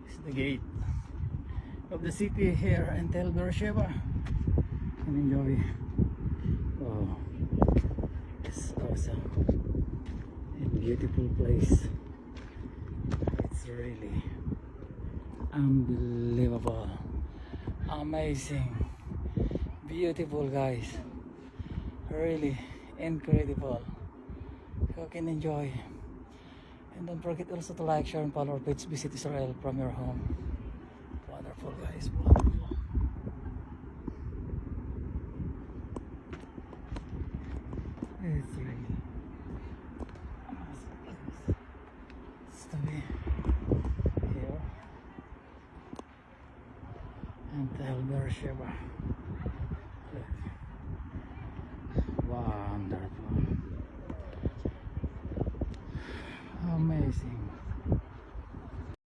It's the gate of the city here in Tel Beersheba. And enjoy. Oh, it's awesome and beautiful place. It's really unbelievable, amazing, beautiful, guys. Really incredible. You can enjoy. And don't forget also to like, share, and follow our page. Visit Israel from your home. Wonderful, guys. Wonderful. It's really awesome place. It's to be here in Tel Beersheba. Wonderful.